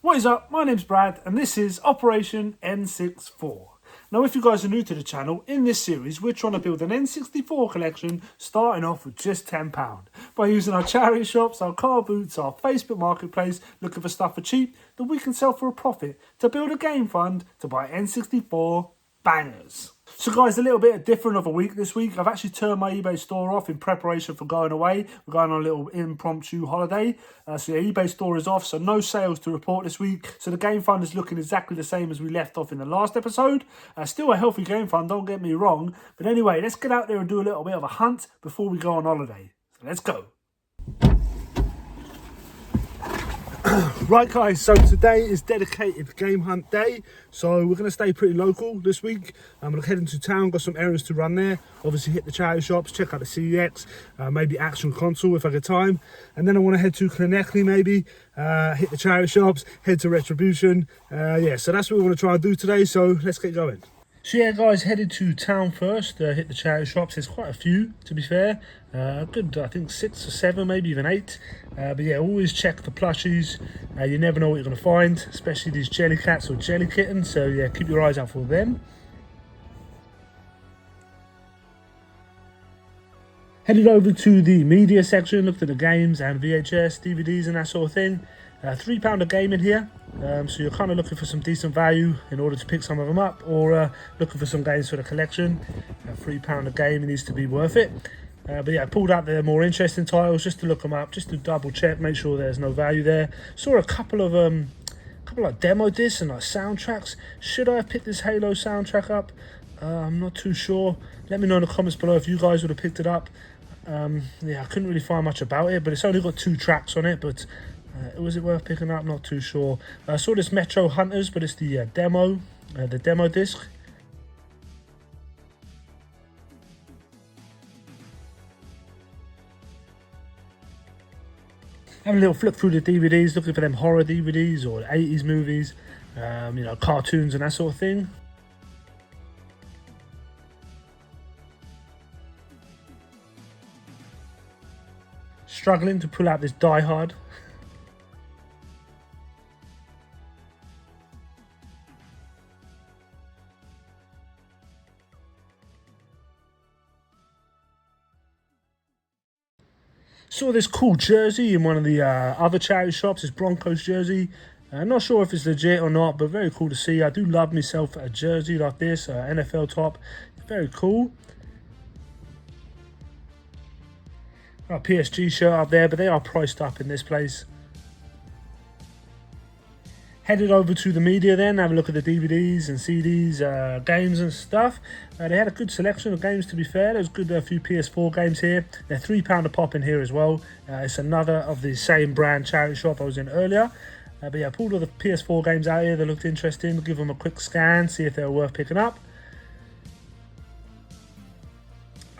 What is up? My name's Brad and this is Operation N64. Now if you guys are new to the channel, in this series we're trying to build an N64 collection starting off with just £10 by using our charity shops, our car boots, our Facebook marketplace, looking for stuff for cheap that we can sell for a profit to build a game fund to buy N64 bangers. So guys, a little bit different of a week this week. I've actually turned my eBay store off in preparation for going away. We're going on a little impromptu holiday. So yeah, eBay store is off, so no sales to report this week. So the game fund is looking exactly the same as we left off in the last episode. Still a healthy game fund, don't get me wrong. But anyway, let's get out there and do a little bit of a hunt before we go on holiday. So let's go. Right guys, so today is dedicated game hunt day, so we're going to stay pretty local this week. I'm going to head into town, got some errands to run there, obviously hit the charity shops, check out the CEX, maybe Action Console if I get time, and then I want to head to Cloneckley maybe, hit the charity shops, head to Retribution. Yeah, so that's what we want to try and do today, so let's get going. So yeah guys, headed to town first, hit the charity shops. There's quite a few to be fair, good, I think 6 or 7, maybe even 8, but yeah, always check the plushies. You never know what you're going to find, especially these jelly cats or jelly kittens, so yeah, keep your eyes out for them. Headed over to the media section, looked at the games and VHS, DVDs and that sort of thing. £3 a game in here, so you're kind of looking for some decent value in order to pick some of them up, or looking for some games for the collection. £3 a game, it needs to be worth it. But yeah, I pulled out the more interesting titles just to look them up, just to double check, make sure there's no value there. Saw a couple of like demo discs and like soundtracks. Should I have picked this Halo soundtrack up? I'm not too sure. Let me know in the comments below if you guys would have picked it up. Yeah, I couldn't really find much about it, but it's only got 2 tracks on it, but was it worth picking up? Not too sure. I saw this Metro Hunters, but it's the demo disc. Having a little flip through the DVDs, looking for them horror DVDs or 80s movies, you know, cartoons and that sort of thing. Struggling to pull out this Die Hard. Saw this cool jersey in one of the other charity shops, this Broncos jersey. Not sure if it's legit or not, but very cool to see. I do love myself a jersey like this, NFL top. Very cool. Got a PSG shirt up there, but they are priced up in this place. Headed over to the media then, have a look at the DVDs and CDs, games and stuff. They had a good selection of games to be fair. There's a few PS4 games here. They're £3 a pop in here as well. It's another of the same brand charity shop I was in earlier. But yeah, I pulled all the PS4 games out here that looked interesting. Give them a quick scan, see if they're worth picking up.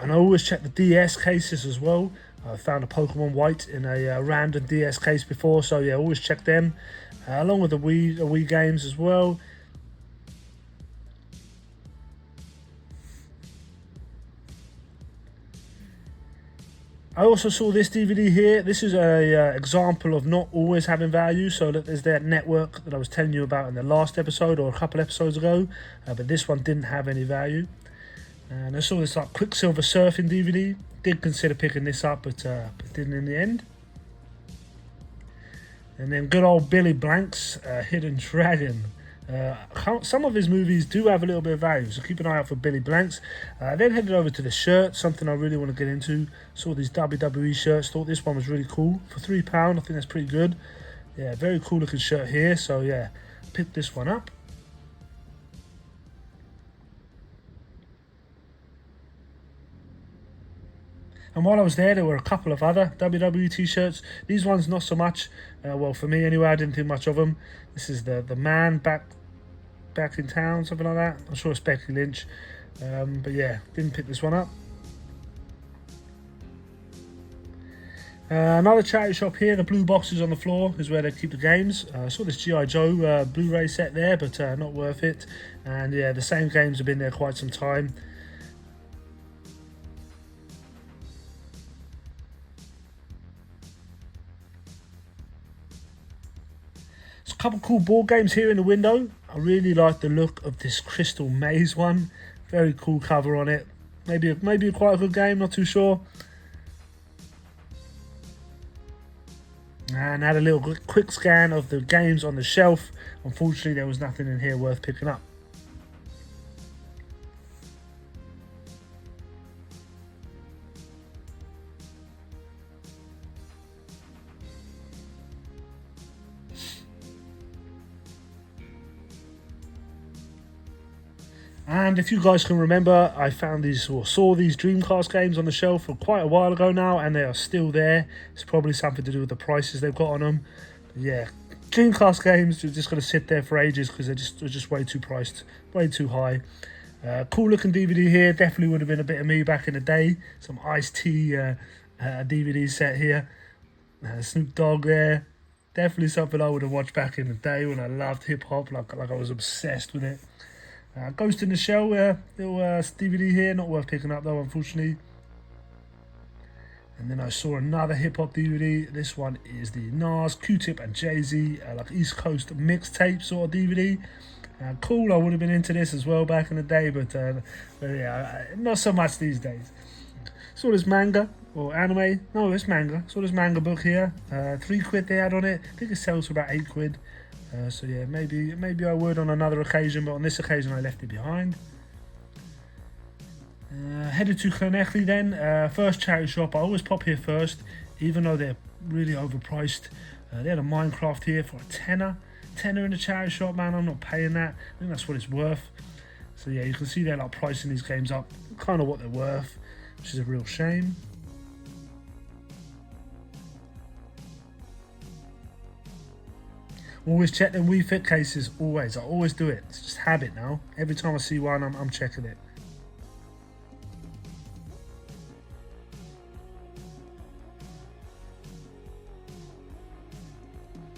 And I always check the DS cases as well. I found a Pokemon White in a random DS case before, so yeah, always check them. Along with the Wii games as well. I also saw this DVD here. This is a example of not always having value. So that there's that network that I was telling you about in the last episode or a couple episodes ago, but this one didn't have any value. And I saw this like Quicksilver Surfing DVD. Did consider picking this up, but didn't in the end. And then good old Billy Blank's Hidden Dragon. Some of his movies do have a little bit of value, so keep an eye out for Billy Blank's. Then headed over to the shirt, something I really want to get into. Saw these WWE shirts, thought this one was really cool. For £3, I think that's pretty good. Yeah, very cool looking shirt here, so yeah, picked this one up. And while I was there were a couple of other WWE t-shirts. These ones not so much. Well, for me anyway, I didn't think much of them. This is the man back in town, something like that. I'm sure it's Becky Lynch. But yeah, didn't pick this one up. Another charity shop here. The blue boxes on the floor is where they keep the games. I saw this G.I. Joe Blu-ray set there, but not worth it. And yeah, the same games have been there quite some time. Couple cool board games here in the window. I really like the look of this Crystal Maze one. Very cool cover on it. Maybe quite a good game, not too sure. And had a little quick scan of the games on the shelf. Unfortunately, there was nothing in here worth picking up. And if you guys can remember, I found these or saw these Dreamcast games on the shelf for quite a while ago now, and they are still there. It's probably something to do with the prices they've got on them. But yeah, Dreamcast games are just going to sit there for ages because they're just way too priced, way too high. Cool looking DVD here. Definitely would have been a bit of me back in the day. Some Ice-T DVD set here. Snoop Dogg there. Definitely something I would have watched back in the day when I loved hip hop, like I was obsessed with it. Ghost in the Shell, little DVD here, not worth picking up though, unfortunately. And then I saw another hip hop DVD. This one is the Nas, Q-Tip, and Jay-Z, like East Coast mixtape sort of DVD. Cool, I would have been into this as well back in the day, but yeah, not so much these days. Saw this manga or anime. No, it's manga. Saw this manga book here. £3 they had on it. I think it sells for about £8. So yeah, maybe I would on another occasion, but on this occasion I left it behind. Headed to Llanelli then. First charity shop. I always pop here first, even though they're really overpriced. They had a Minecraft here for a tenner in the charity shop, man. I'm not paying that. I think that's what it's worth. So yeah, you can see they're like pricing these games up kind of what they're worth, which is a real shame. Always check them Wii Fit cases, always. I always do it. It's just habit now. Every time I see one, I'm checking it.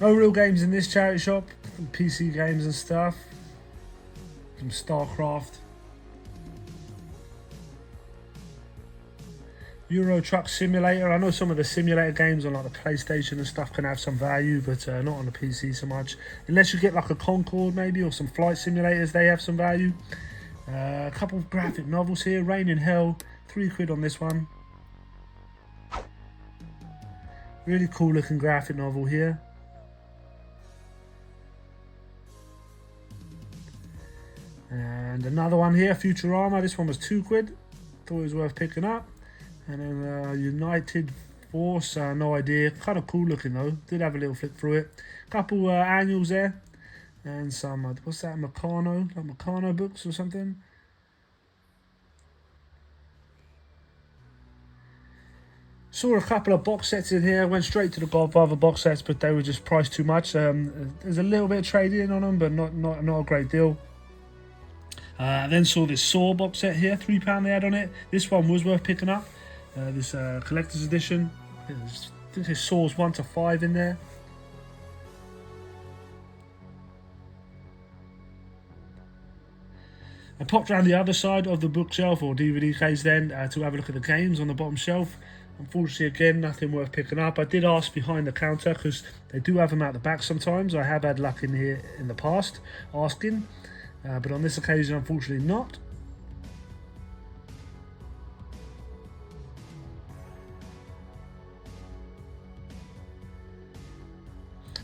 No real games in this charity shop. Some PC games and stuff. Some StarCraft. Euro Truck Simulator. I know some of the simulator games on like the PlayStation and stuff can have some value, but not on the PC so much. Unless you get like a Concorde maybe, or some flight simulators, they have some value. A couple of graphic novels here. Rain in Hell, £3 on this one. Really cool looking graphic novel here. And another one here, Futurama. This one was £2. Thought it was worth picking up. And then United Force, no idea. Kind of cool looking though. Did have a little flick through it. Couple annuals there. And some, what's that, Meccano? Like Meccano books or something. Saw a couple of box sets in here. Went straight to the Godfather box sets, but they were just priced too much. There's a little bit of trading on them, but not a great deal. Then saw this Saw box set here. £3 they had on it. This one was worth picking up. This collector's edition. I think there's Saws 1 to 5 in there. I popped around the other side of the bookshelf or DVD case then to have a look at the games on the bottom shelf. Unfortunately, again, nothing worth picking up. I did ask behind the counter because they do have them out the back sometimes. I have had luck in here in the past asking, but on this occasion, unfortunately not.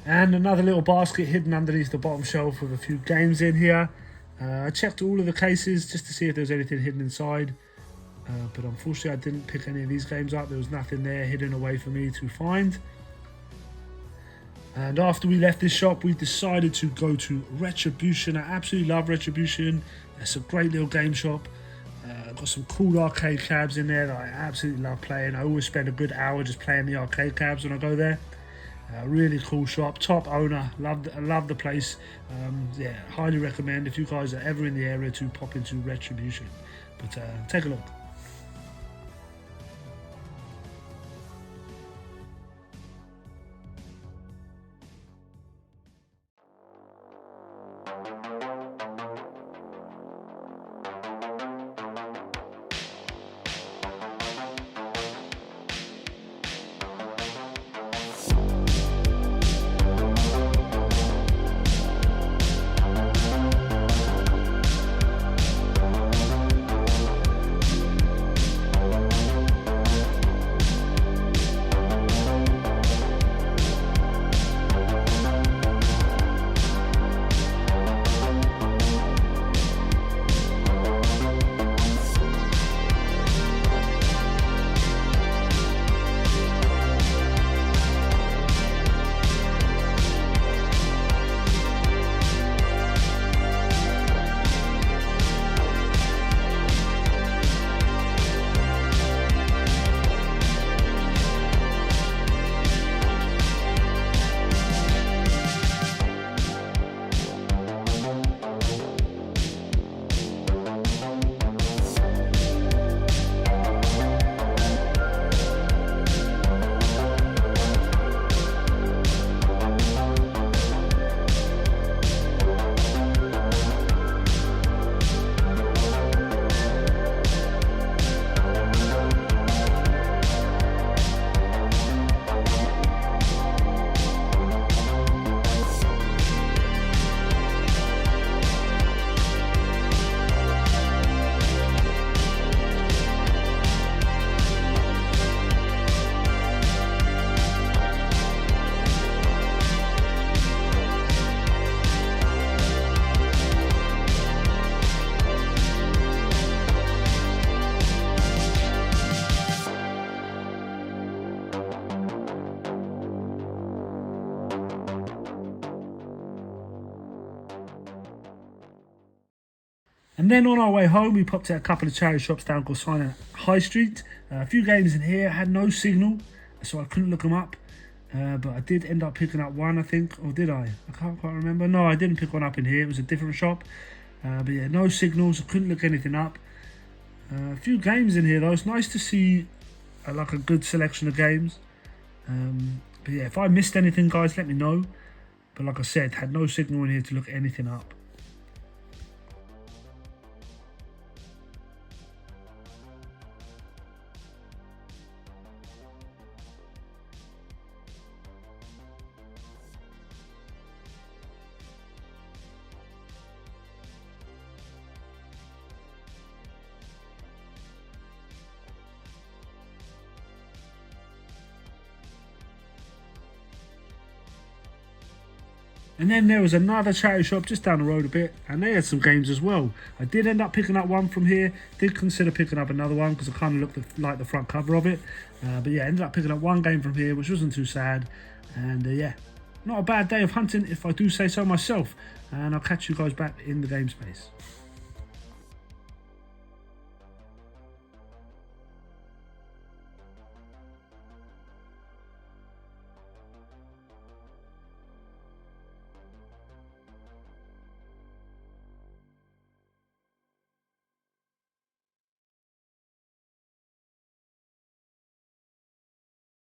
And another little basket hidden underneath the bottom shelf with a few games in here. I checked all of the cases just to see if there was anything hidden inside. But unfortunately I didn't pick any of these games up. There was nothing there hidden away for me to find. And after we left this shop, we decided to go to Retribution. I absolutely love Retribution. It's a great little game shop. Got some cool arcade cabs in there that I absolutely love playing. I always spend a good hour just playing the arcade cabs when I go there. Really cool shop, top owner, love the place. Yeah, highly recommend if you guys are ever in the area to pop into Retribution. But take a look. And then on our way home, we popped at a couple of charity shops down Gorsina High Street. A few games in here had no signal, so I couldn't look them up. But I did end up picking up one, I think, or did I? I can't quite remember. No, I didn't pick one up in here. It was a different shop. But yeah, no signals. I couldn't look anything up. A few games in here though. It's nice to see like a good selection of games. But yeah, if I missed anything, guys, let me know. But like I said, had no signal in here to look anything up. And then there was another charity shop just down the road a bit, and they had some games as well. I did end up picking up one from here. Did consider picking up another one because I kind of looked like the front cover of it. But yeah, ended up picking up one game from here, which wasn't too sad. And yeah, not a bad day of hunting if I do say so myself. And I'll catch you guys back in the game space.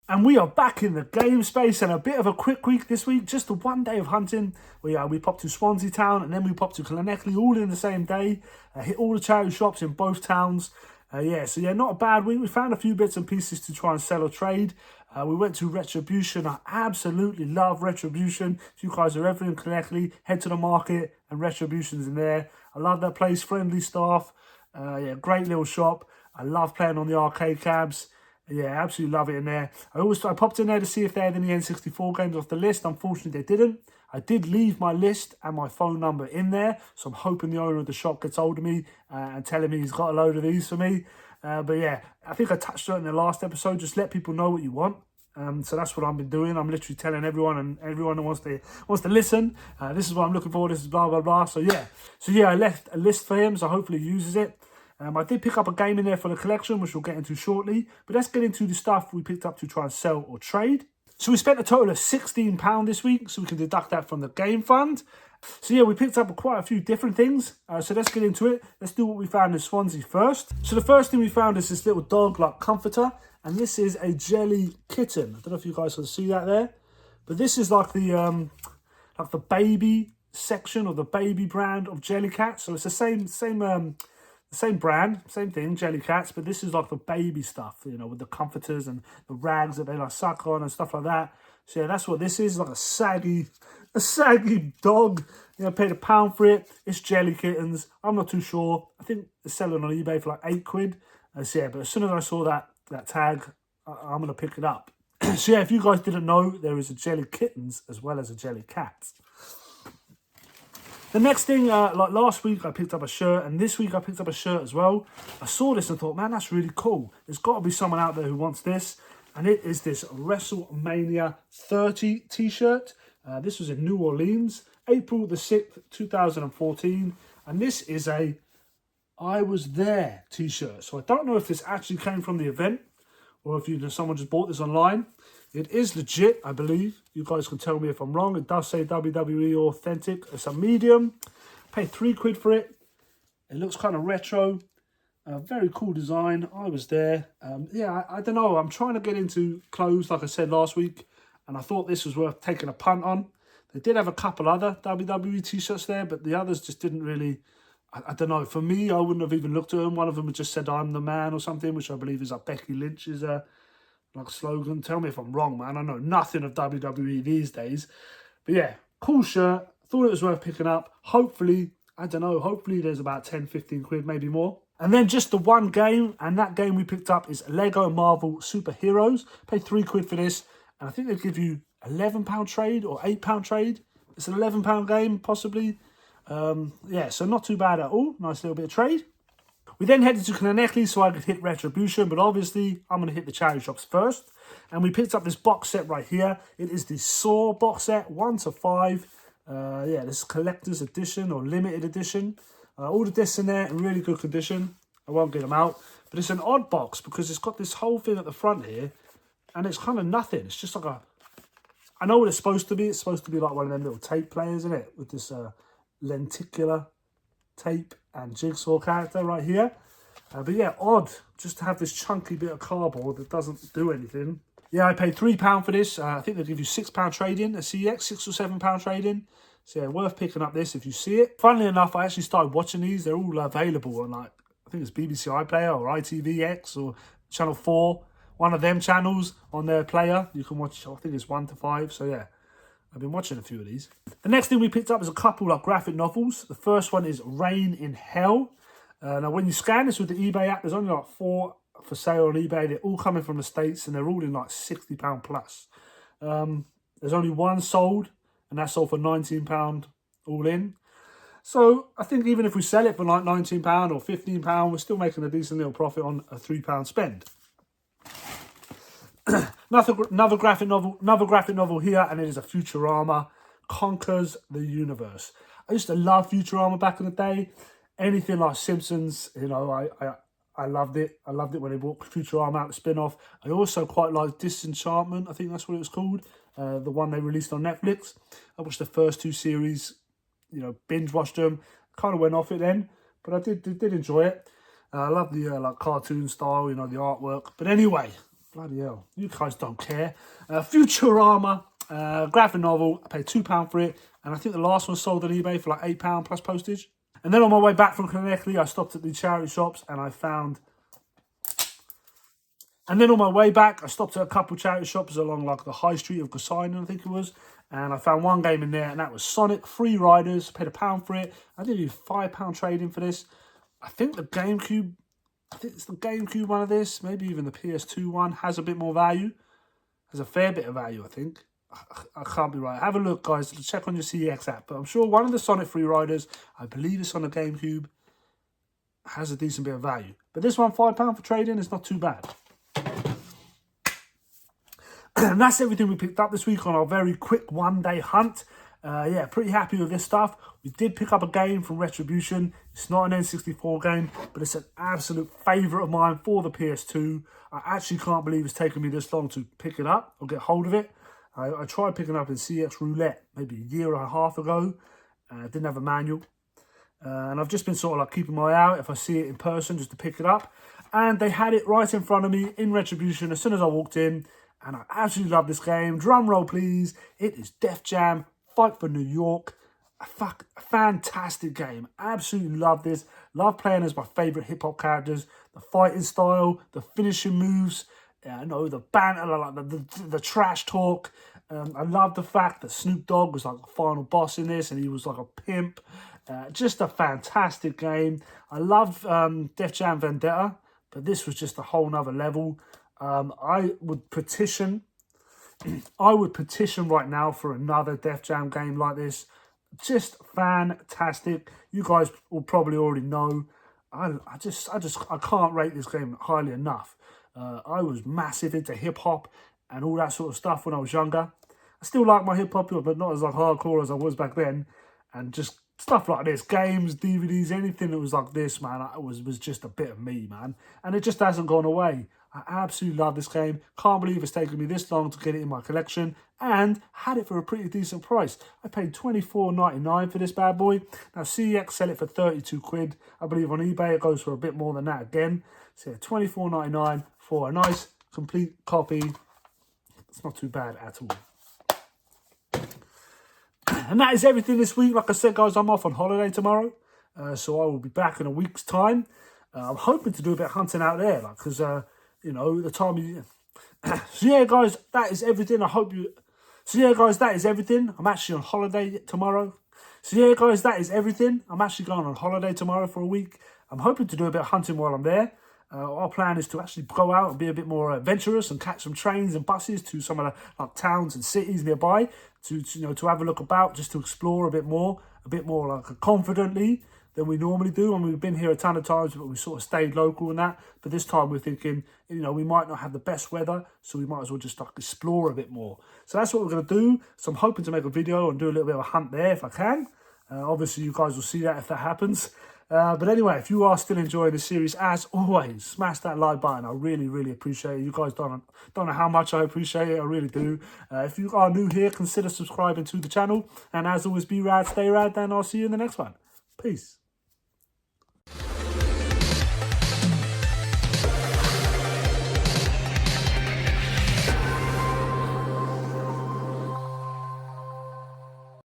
And we are back in the game space, and a bit of a quick week this week. Just a one day of hunting. We popped to Swansea Town, and then we popped to Llanelli all in the same day. Hit all the charity shops in both towns. So not a bad week. We found a few bits and pieces to try and sell or trade. We went to Retribution. I absolutely love Retribution. If you guys are ever in Llanelli, head to the market, and Retribution's in there. I love that place. Friendly staff. Great little shop. I love playing on the arcade cabs. Yeah, absolutely love it in there. I popped in there to see if they had any N64 games off the list. Unfortunately, they didn't. I did leave my list and my phone number in there, so I'm hoping the owner of the shop gets hold of me and telling me he's got a load of these for me. But yeah, I think I touched on it in the last episode. Just let people know what you want. So that's what I've been doing. I'm literally telling everyone, and everyone that wants to listen. This is what I'm looking for. This is blah blah blah. So yeah, I left a list for him. So hopefully he uses it. I did pick up a game in there for the collection, which we'll get into shortly. But let's get into the stuff we picked up to try and sell or trade. So we spent a total of £16 this week, so we can deduct that from the game fund. So yeah, we picked up quite a few different things. So let's get into it. Let's do what we found in Swansea first. So the first thing we found is this little dog-like comforter. And this is a jelly kitten. I don't know if you guys can see that there. But this is like the baby section or the baby brand of Jellycat. So it's the same brand, same thing, Jellycats, but this is like the baby stuff, with the comforters and the rags that they like suck on and stuff like that. So yeah, that's what this is, like a saggy dog. Paid £1 for it. It's Jelly Kittens. I'm not too sure. I think they're selling on eBay for like £8. So yeah, but as soon as I saw that tag, I'm gonna pick it up. So yeah, if you guys didn't know, there is a Jelly Kittens as well as a Jelly Cat. The next thing, like last week, I picked up a shirt, and this week I picked up a shirt as well. I saw this and thought, man, that's really cool. There's got to be someone out there who wants this, and it is this WrestleMania 30 t-shirt. This was in New Orleans, April the 6th, 2014, and this is a I Was There t-shirt. So I don't know if this actually came from the event, or if someone just bought this online. It is legit, I believe. You guys can tell me if I'm wrong. It does say WWE Authentic. It's a medium. Paid £3 for it. It looks kind of retro. Very cool design. I was there. I don't know. I'm trying to get into clothes, like I said last week. And I thought this was worth taking a punt on. They did have a couple other WWE t-shirts there, but the others just didn't really... I don't know. For me, I wouldn't have even looked at them. One of them just said, "I'm the man" or something, which I believe is like Becky Lynch's slogan. Tell me if I'm wrong, man. I know nothing of WWE these days. But yeah, cool shirt. Thought it was worth picking up. Hopefully, I don't know, hopefully there's about 10, 15 quid, maybe more. And then just the one game, and that game we picked up is Lego Marvel Superheroes. Paid £3 for this, and I think they give you £11 trade or £8 trade. It's an £11 game, possibly. So not too bad at all. Nice little bit of trade. We then headed to Llanelli so I could hit Retribution, but obviously I'm going to hit the charity shops first. And we picked up this box set right here. It is the Saw box set, 1 to 5. This is collector's edition or limited edition. All the discs in there in really good condition. I won't get them out. But it's an odd box because it's got this whole thing at the front here. And it's kind of nothing. It's just like a... I know what it's supposed to be. It's supposed to be like one of them little tape players, isn't it? With this lenticular tape and jigsaw character right here. But yeah, odd just to have this chunky bit of cardboard that doesn't do anything. Yeah, I paid £3 for this. I think they give you £6 trade-in, a CX, £6 or £7 trade-in. So yeah, worth picking up this if you see it. Funnily enough, I actually started watching these. They're all available on, like, I think it's BBC iPlayer or ITVX or Channel 4. One of them channels on their player. You can watch, I think it's 1 to 5. So yeah, I've been watching a few of these. The next thing we picked up is a couple of graphic novels. The first one is Rain in Hell. Now, when you scan this with the eBay app, there's only like 4 for sale on eBay. They're all coming from the States and they're all in like £60 plus. There's only one sold, and that's sold for £19 all in. So I think even if we sell it for like £19 or £15, we're still making a decent little profit on a £3 spend. another graphic novel here, and it is a Futurama, Conquers the Universe. I used to love Futurama back in the day. Anything like Simpsons, you know, I loved it. I loved it when they brought Futurama out, the spin-off. I also quite liked Disenchantment, I think that's what it was called. The one they released on Netflix. I watched the first 2 series, you know, binge watched them. Kind of went off it then, but I did enjoy it. I love the like cartoon style, you know, the artwork. But anyway, bloody hell, you guys don't care. Futurama, graphic novel. I paid £2 for it, and I think the last one sold on eBay for like £8 plus postage. And then on my way back from Connecticut, I stopped at the charity shops and I found... And then on my way back, I stopped at a couple charity shops along like the high street of Gosainon, I think it was. And I found one game in there, and that was Sonic Free Riders. Paid £1 for it. I did a £5 trade-in for this. I think the GameCube... I think it's the GameCube one of this. Maybe even the PS2 one has a bit more value. Has a fair bit of value, I think. I can't be right. Have a look, guys. Check on your CX app. But I'm sure one of the Sonic Free Riders, I believe it's on the GameCube, has a decent bit of value. But this one, £5 for trading, is not too bad. And that's everything we picked up this week on our very quick one-day hunt. Yeah, pretty happy with this stuff. We did pick up a game from Retribution. It's not an N64 game, but it's an absolute favourite of mine for the PS2. I actually can't believe it's taken me this long to pick it up or get hold of it. I tried picking up in CX Roulette maybe a year and a half ago. Didn't have a manual. And I've just been sort of like keeping my eye out if I see it in person just to pick it up. And they had it right in front of me in Retribution as soon as I walked in. And I absolutely love this game. Drum roll, please. It is Def Jam, Fight for New York. A fantastic game. Absolutely love this. Love playing as my favourite hip-hop characters. The fighting style, the finishing moves. I know the banter, like the trash talk. I love the fact that Snoop Dogg was like the final boss in this, and he was like a pimp. Just a fantastic game. I love Def Jam Vendetta, but this was just a whole nother level. I would petition right now for another Def Jam game like this. Just fantastic. You guys will probably already know. I can't rate this game highly enough. I was massive into hip-hop and all that sort of stuff when I was younger. I still like my hip-hop, but not as like hardcore as I was back then. And just stuff like this, games, DVDs, anything that was like this, man, was just a bit of me, man. And it just hasn't gone away. I absolutely love this game. Can't believe it's taken me this long to get it in my collection, and had it for a pretty decent price. I paid $24.99 for this bad boy. Now CX sell it for 32 quid. I believe on eBay it goes for a bit more than that again. So yeah, $24.99 for a nice complete copy. It's not too bad at all. And that is everything this week. Like I said, guys, I'm off on holiday tomorrow, so I will be back in a week's time. I'm hoping to do a bit of hunting out there, like, because you know, the time of year. So yeah, guys, that is everything. So yeah, guys, that is everything. I'm actually on holiday tomorrow. So yeah, guys, that is everything. I'm actually going on holiday tomorrow for a week. I'm hoping to do a bit of hunting while I'm there. Our plan is to actually go out and be a bit more adventurous and catch some trains and buses to some of the like towns and cities nearby to you know, to have a look about, just to explore a bit more like confidently than we normally do. And we've been here a ton of times, but we sort of stayed local and that. But this time we're thinking, you know, we might not have the best weather, so we might as well just like explore a bit more. So that's what we're going to do. So I'm hoping to make a video and do a little bit of a hunt there if I can. Obviously, you guys will see that if that happens. But anyway, if you are still enjoying the series, as always, smash that like button. I really, really appreciate it. You guys don't know how much I appreciate it. I really do. If you are new here, consider subscribing to the channel. And as always, be rad, stay rad, and I'll see you in the next one. Peace.